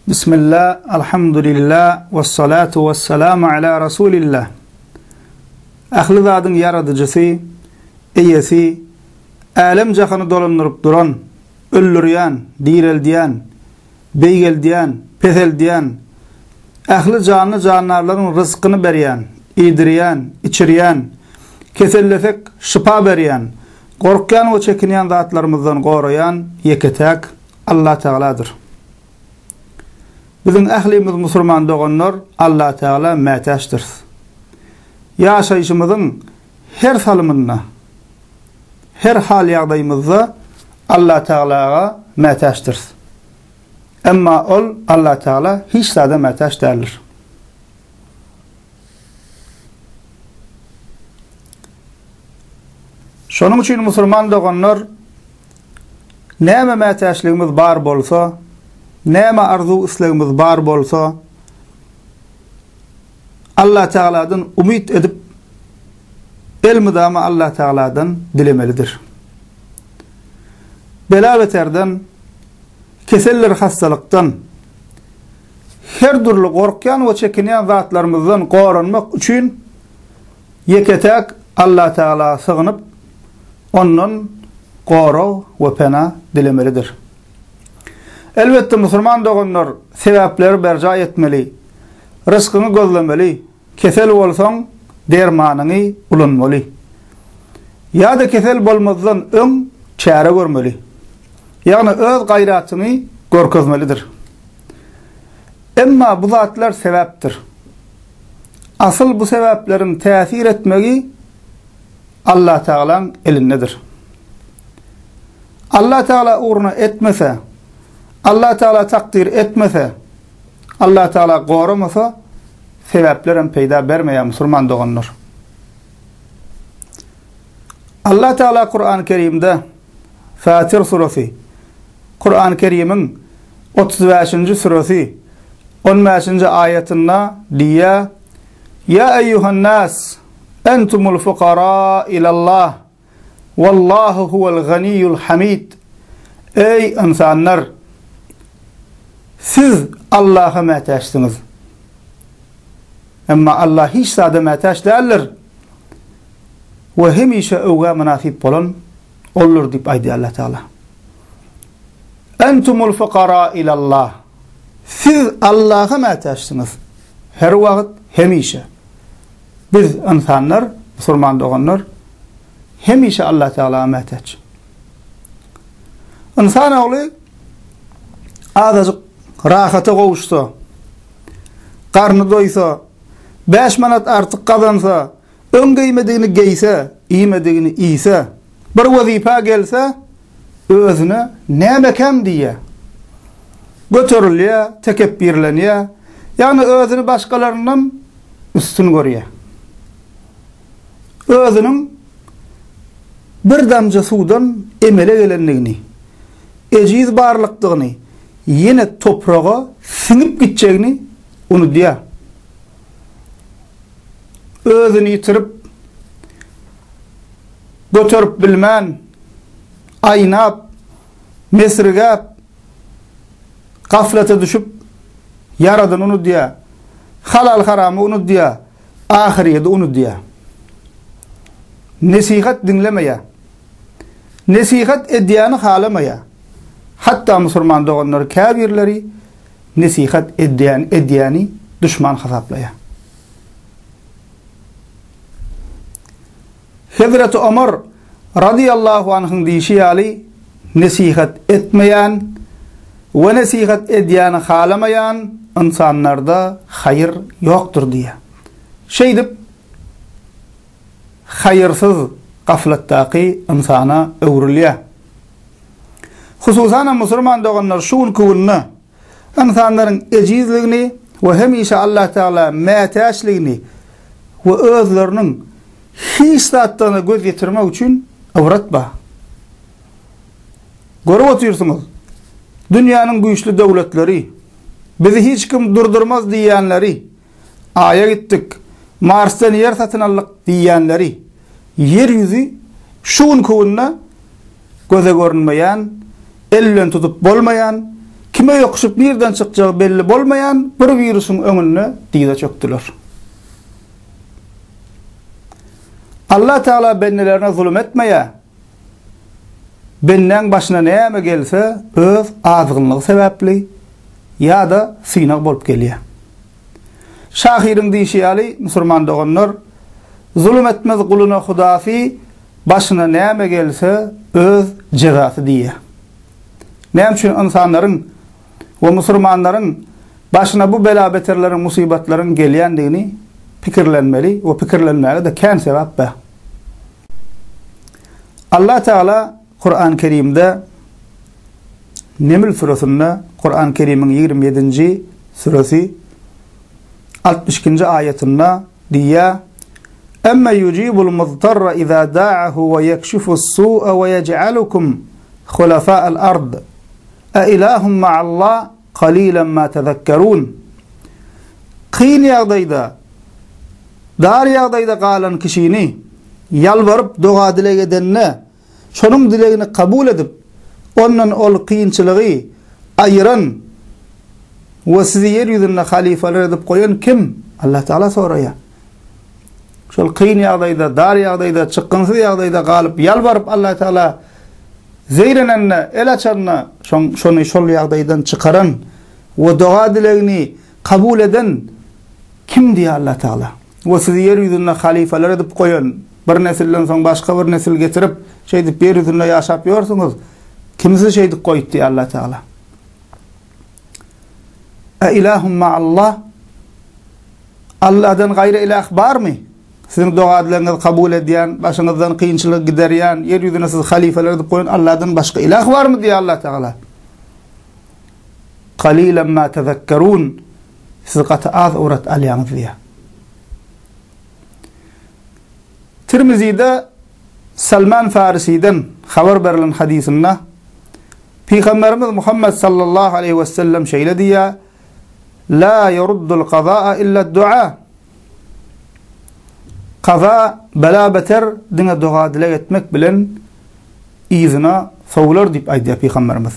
Bismillah, alhamdulillah, vessalatu vesselamu ala Rasulillah. Ahli zadın yaradıcısı, iyesi, alem jahanı dolanırıp duran, öllürüyen, direldiyen, beygeldiyen, peseldiyen, ahli canlı canlarların rızkını beriyen, idiriyen, içiriyen, kesellesek şifa beriyen, korkyan ve çekiniyen zatlarımızdan koruyan, yeketek Allah Teala'dır. Bizim ahlimiz musulman doğanlar Allah Teala mätäşdir. Yaşayışımızın her salımında, her hal ýagdaýymyzda Allah Teala'ga mätäşdir. Emma ol Allah Teala hiç zada mätäş däldir. Şonuň üçin musulman doğanlar näme mätäşligimiz bar bolsa, näme arzu islegimiz bar bolsa, Allah Teala'dan umid edip elmidama Allah Teala'dan dilemelidir. Bela beterden, keseller hastalıktan, her türlü korkyan ve çekinen zatlarımızdan korunmak için yeketek Allah Teala sığınıp onun koru ve pena dilemelidir. Elbette musulman doğanlar sebepleri berca etmeli, rızkını gözlemeli, kesel olsan dermanını ulanmalı. Ya da kesel bolmazdan ön çare görmeli. Yani öz gayratını görkezmelidir. Emma bu zatlar sebeptir. Asıl bu sebeplerin tesir etmegi Allah Teala'nın elindedir. Allah Teala uğruna etmese, Allah Teala takdir etmese, Allah Teala korumasa, sebeplerin peyda bermeyen musulman doğanlar. Allah Teala Kur'an-ı Kerim'de Fatir suresi, Kur'an-ı Kerim'in 35. suresi 15. ayetinde diye: Ya eyyuhan nas entumul fuqara ilallah vallahu huvel ganiyyul hamid. Ey insanlar, siz Allah'a mätäşsiniz. Emma Allah hiç zada mätäş däldir. Ve hemişe öwge münasip bolan olur dip aýdy Allah Teala. Entumul fuqara ilallah. Siz Allah'a mätäşsiniz. Her wagt, hemişe. Biz insanlar, musulman doğanlar, hemişe Allah Teala'ya mätäç. İnsan oğlu azajyk rahata gowuşsa, karnı doysa, 5 manat artık kazansa, ön giymediğini giyse, iymediğini iyse, bir vazifa gelse, özüne näme kem diye götürülýär, tekebbirlenýär, yani özünü başkalarından üstün görýär. Özünün bir damja sudan emele gelenligini, ejiz barlykdygyny, yine toprağa sinip gitjegini unutýar. Özünü yitirip, götürüp bilmän, aýnap, mesrigap, gaflete düşüp, yaradan unutýar, halal haramy unutýar, ahireti unutýar. Nesihat dinlemeýär, nesihat edýäni halamaýar. Hatta musulman doğanlar kâbirleri nesihat edýäni düşman hasaplaýar. Hazreti Ömer radıyallahu anh'ın diýişi nesihat etmeýän we nesihat edýäni halamaýan insanlarda hayır yoktur diýär. Şeýdip hayırsız gaflatdaky insana öwrülýär. Hususan musulman doğanlar şuun kuvulna insanların ecizligini ve hemişe Allah Teala mätäşligini ve özlerinin hiçlatlarına göz getirmek için avratba. Görüp otursunuz. Dünyanın güçlü devletleri, bizi hiç kim durdurmaz diýenleri, Ay'a gittik, Mars'tan yer satın aldık diýenleri, yeryüzü şuun kuvulna göze görünmeyen, ellen tutup bolmayan, kime yokuşup birden çıkacağı belli bolmayan bir virüsün önüne diye çöktüler. Allah Teala bennelerine zulüm etmeye, benden başına neyme gelse öz azgınlığı sebepli ya da sıynak bolup geliyor. Şahirin dişiyali Müslüman doğanlar zulüm etmez kuluna hudasi başına neyme gelse öz cezası diye. Neyem için insanların ve Müslümanların başına bu bela beterlerin, musibetlerin gelyendiğini fikirlenmeli ve fikirlenmeli de kendi sebep be. Allah Teala Kur'an-ı Kerim'de Neml surasında Kur'an-ı Kerim'in 27. suresi 62. ayetinde diye Emme yucibul muztarra iza da'ahu ve yekşifus su'a ve yec'alukum khulafa'al ard e ilahum ma'allah qalilan ma tezekkerun. Qiyyin yağdayda dar yağdayda qalan kişini yalvarıp dua dilek edenine şonun dileğini kabul edip onun ol kıyınçılığı ayıran ve sizi yeryüzünde halifeler edip koyan kim? Allah Teala soraya. Şol kıyın yağdayda, dar yağdayda, çıkkınsız yağdayda kalıp yalvarıp Allah Teala zeyrenenine, el açanına şonu şol yağdaydan çıkaran ve dua dileğini kabul eden kim diye Allah Teala. Ve sizi yeryüzünde halifeler edip koyan, bir nesilden son başka bir nesil getirip şeydip yeryüzünde yaşap yorsunuz. Kimisi şeydik koyut diye Allah Teala. E ilahum ma'allah, Allah'dan gayrı ilah var mı? Sizin dualarınızı kabul ediyen, başınızdan kıyınçılık gideriyen, yeryüzüne siz halifeler edip koyun, Allah'dan başka ilah var mı diye Allah Teala. Qalilan ma tezekkerun, siz katı az uğrat alyanız diye. Tirmizi'de Salman Farisi'den haber verilen hadisinde Peygamberimiz Muhammed sallallahu aleyhi ve sellem şöyle diye La yuruddul qada'a illa dua. Qaza bela beter dine dua dilek etmek bilen izina savulur deyip aydı Peygamberimiz.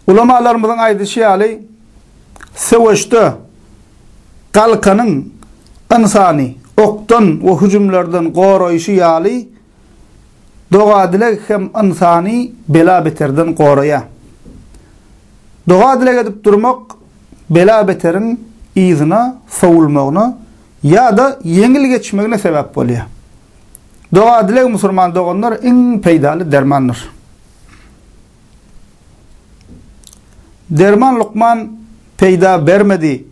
Ulamalarımızın aydışı ali savaşta kalkanın insani oktan ve hücumlardan qorayışı yali dua dilek hem insani bela beterden qoraya. Dua dilek edip durmak bela beterin izine savulmağına ya da yengil geçmegine sebep oluyor. Dua dilek Müslüman doğanlar en peydalı dermandır. Derman Lokman peyda vermedi,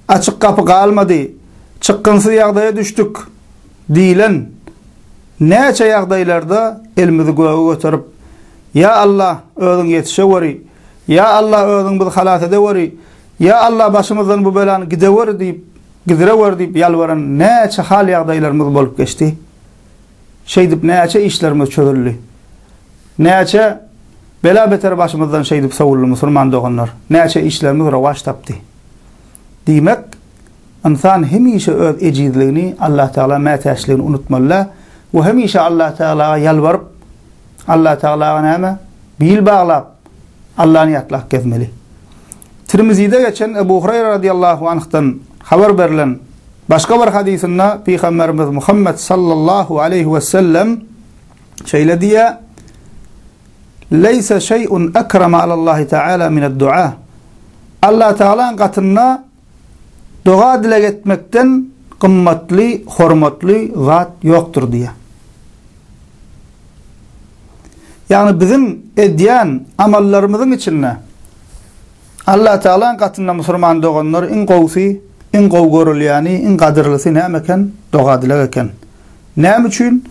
açık kapı kalmadı, çıkkınsız yağdaya düştük diyilen neçe yağdaylarda elimizi göğe götürüp ya Allah öğün yetişe veri, ya Allah öğün bizi halat ede veri, ya Allah başımızdan bu belanı gide veri deyip gidire veri deyip yalvaran neçe hal yağdaylarımız bolup geçti. Şey deyip neçe işlerimiz çözüldü. Neçe bela beter başımızdan şey deyip savullu Müslüman doğanlar. Neçe işlerimiz ravaş taptı. Demek insan hemişe öz ecidliğini Allah Teala metaşliğini unutmalı ve hemişe Allah Teala'ya yalvarıp Allah Teala'ya neme bil bağlap Allah'ın yatlak gezmeli. Tirmizi'de geçen Ebu Hureyre radıyallahu anh'tan haber verilen başka bir hadisinde Peygamberimiz Muhammed sallallahu aleyhi ve sellem şöyle diye Leysa şey'un ekreme alallahi Teala mined dua. Allah Teala'nın katında dua dilek etmekten kımmetli, hürmetli zat yoktur diye. Yani bizim ediyen amallarımızın içinde Allah Teala'nın katında Müslüman doğanlar en qovsi, en qovgorul yani en kadirlisi ne eken dua dilek eken. Ne için?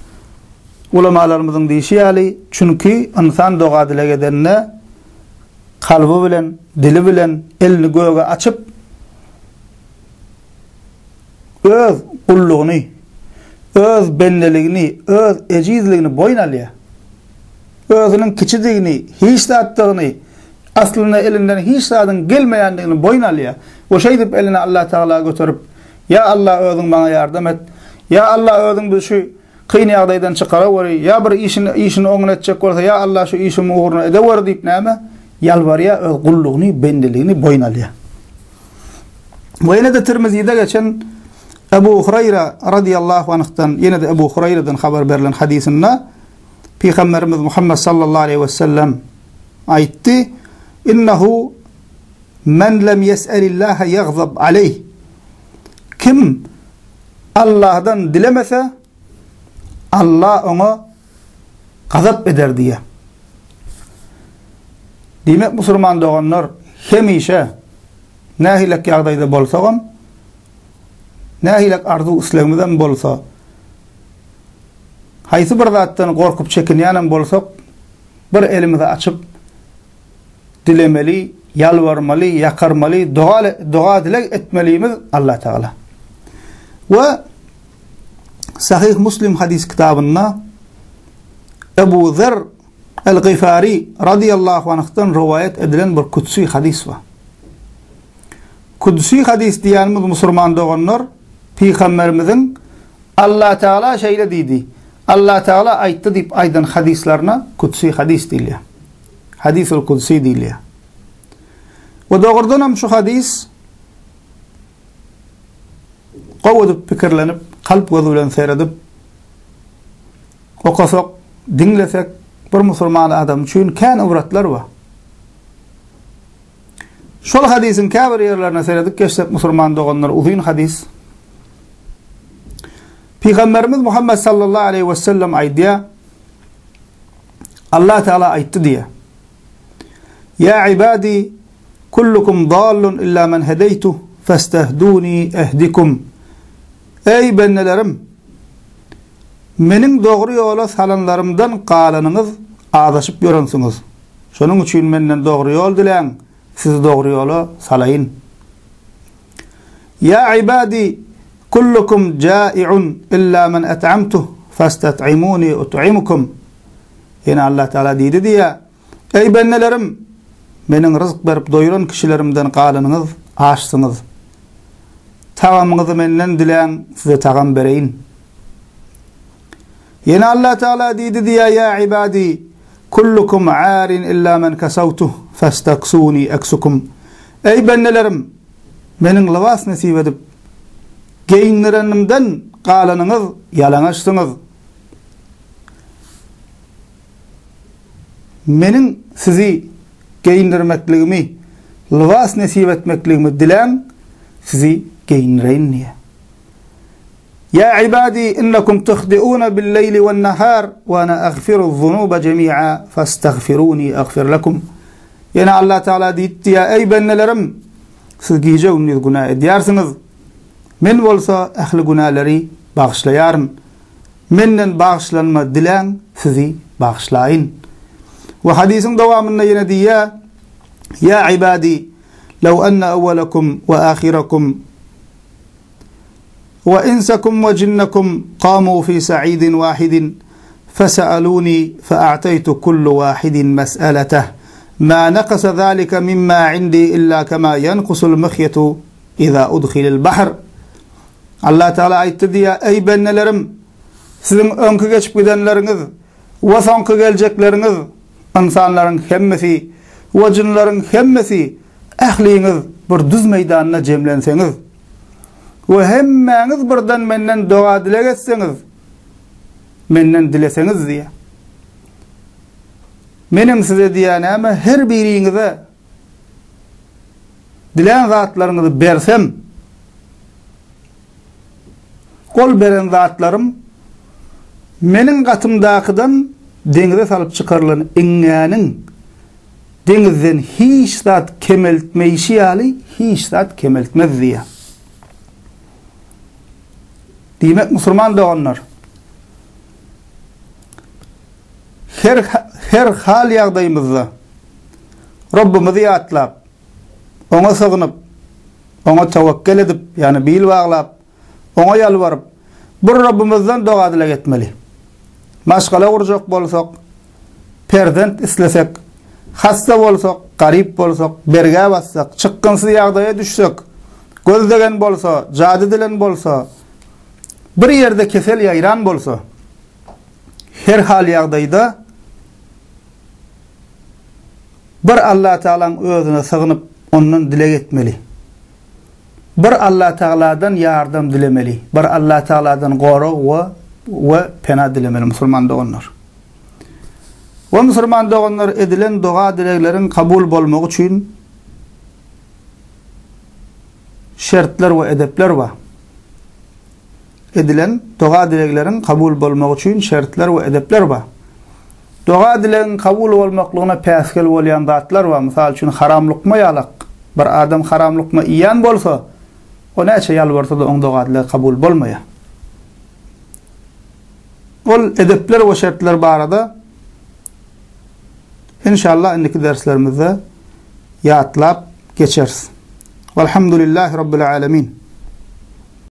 Ulamalarımızın deyişi ali çünkü insan dua dilek edenine kalbi bilen, dili bilen, elini göğe açıp öz kulluğunu, öz bendeliğini, öz ecizliğini boyun alıyor. Özünün kiçidiğini, hiç dağıttığını, aslında elinden hiç dağıdın gelmeyenliğini boyun alıyor. O şey deyip eline Allah Teala'ya götürüp ya Allah özün bana yardım et, ya Allah özün bir şu kıyın yağdaydan çıkara var, ya bir işini onun edecek olsa ya Allah şu işimi uğruna edever deyip neyme? yalvarya öz kulluğunu, bendiliğini boyun alya. Ve yine de Tirmizi'de geçen Ebu Hureyre radıyallahu anh'tan, yine de Ebu Hureyre'den haber verilen hadisinde Peygamberimiz Muhammed sallallahu aleyhi ve sellem aytti: "İnnehu men lem yes'elillaha yagzab aleyh." Kim Allah'dan dilemese Allah ona gazap eder diye. Demek Müslüman doğanlar hemişe nahilek yağdayda bolsağım, nahilek arzu İslam'dan bolsa, haysı bir zattan korkup çekinýänem bolsak, bir elimizi açıp dilemeli, yalvarmaly, yakarmaly, dua dilek etmeliyimiz Allah Teala. Ve Sahih Müslim hadis kitabında Ebu Zer el-Gıfari radıyallahu anh'tan rivayet edilen bir kutsi hadis var. Kutsi hadis diýänimiz Müslüman doğanlar Peygamberimizin Allah Teala şeýle diýdi. Allah Teala aýtdy diýip aýdan hadislerine kutsi hadis diýilýär. Hadisul kutsi diýilýär. Ve doğrudan hem şu hadis qawudup pikirlenip, kalp gözü bilen seyredip okasak, dinlesek bir Müslüman adam üçin kän ibretler var. Şol hadisin käbir yerlerine seyredip geçsek Müslüman doğanlar uzun hadis. Peygamberimiz Muhammed sallallahu aleyhi ve sellem aýdýar, Allah Teala aýtdy diye: "Ya ibadi, kullukum dallun illa men hedeytuh, fastahduni ehdikum." Ey bennelerim, menin doğru yola salanlarımdan qalanyňyz adaşyp ýörensiňiz. Şonuň üçin menden doğru yol dileň, siz doğru yola salaýyn. Ya ibadi, kullukum jai'un illa men at'amtuh, fastat'imuni ut'imukum. Yine Allah Teala diýdi diye: Ey bennelerim, menin rızk berip doýuran kişilerimden qalanyňyz, açsyňyz. Tagamyňyzy menden dileň, size tagam bereýin. Yine Allah Teala diýdi diye: Ya ibadi, kullukum 'arin illa men kasawtuh, fastaksuni aksukum. Ey bennelerim, menin libas nasip edip geyinlerenimden qalanyňyz, yalaňaçsyňyz. Menin sizi geyindirmekligimi, libas nasip etmekligimi dileň, sizi geyinreýin diye. Ya ibadi, innakum tukhdi'una bil-leyli wan-nahar wa ana aghfiru'z-zunuba jemi'a fastaghfiruni aghfir lakum. Yine Allah Teala diýdi ya: Ey bennelerim, siz gije gündüz günah edýärsiňiz. Men bolsa ähli günahları bağışlaýarym. Menden bağışlanma dileň, sizi bağışlaýyn. Ve hadisin dowamında yine diýär: Ya ibadi, law anna awwalakum wa akhirakum وإنسكم وجنكم قاموا في سعيد واحد فسألوني فأعطيت كل واحد مسألته ما نقص ذلك مما عندي إلا كما ينقص المخيط إذا أدخل البحر. Allah Teala aytdy diye: Ey bennelerim, sizin öňkü geçip gidenleriňiz we soňky geljekleriniz, insanlaryň hemmesi we jinlaryň hemmesi ähliňiz bir düz meýdanyna jemlenseňiz ve hemmäňiz birden menden dua dilek etseňiz, menden dileseňiz diye. Menim size diýänem, her biriňize dilen zatlaryňyzy bersem, kol beren zatlarym menin gatymdakydan deňize salyp çykarylan eňňäniň deňizden hiç zat kemeltmeýşi ýaly hiç zat kemeltmez diýär. Demek Müslüman doğanlar her hal ýagdaýymyzda Rabbimizi ýatlap, oňa sygynyp, oňa tawakkel edip, ýani bil baglap, oňa ýalwaryp, bir Rabbimizden dua dilek etmeli. Maşgala urjak bolsak, perzent islesek, hasta bolsak, garip bolsak, berge bassak, çykgynsyz ýagdaýa düşsek, gözlegen bolsa, jady dilen bolsa, bir yerde kesel ýaýran bolsa, her hal ýagdaýda Bir Allah Taala'nın özüne sığınıp ondan dile etmeli. Bir Allah Taala'dan yardım dilemeli. Bir Allah Taala'dan goru ve pena dilemeli musulman doganlar. Ve musulman doganlar edilen dua dileklerin kabul bolmagy üçin şertler ve edepler var. Edilen dua dileklerin kabul bolmagy üçin şertler ve edepler var. Dua dileğin kabul olmaklığına päskel bolýan zatlar var. Misal üçin haramlykma ýalak. Bir adam haramlykma iýan bolsa, o näçe ýalbarsa da oň dua dileği kabul bolmaýar. Ol edepler we şertler barada inşallah indiki derslerimizde ýatlap geçeriz. Velhamdülillahi rabbil alamin.